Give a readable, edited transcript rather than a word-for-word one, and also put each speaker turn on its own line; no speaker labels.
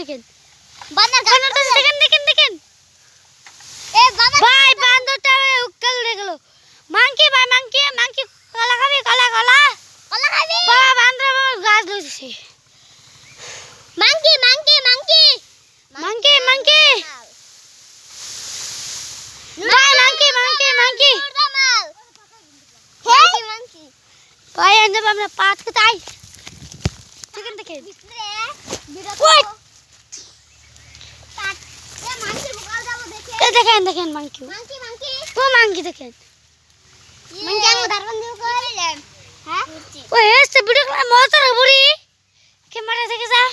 দেখেন
বান্দর
দেখেন
এ বাবা
ভাই বান্দরটা উক্কাল হয়ে গেল মাংকি ভাই মাংকি কলা খাবি কলা
কলা খাবি
বাবা বান্দর বাবা গাছ ধরছে
মাংকি
মাংকি ভাই মাংকি
মাংকি
ভাই আমরা পাঁচ কোথায় দেখেন
বিস্রে
ওই!
পাট এ মাংকি বকাল যাবো দেখে
দেখেন মাংকি
মাংকি
মাংকি দেখেন
মাংকি আঙ্গু দারবান দিও কইলেন হ্যাঁ
ওই এসে ভিডিও ক্লিপ মজা করে বুড়ি ক্যামেরা থেকে যা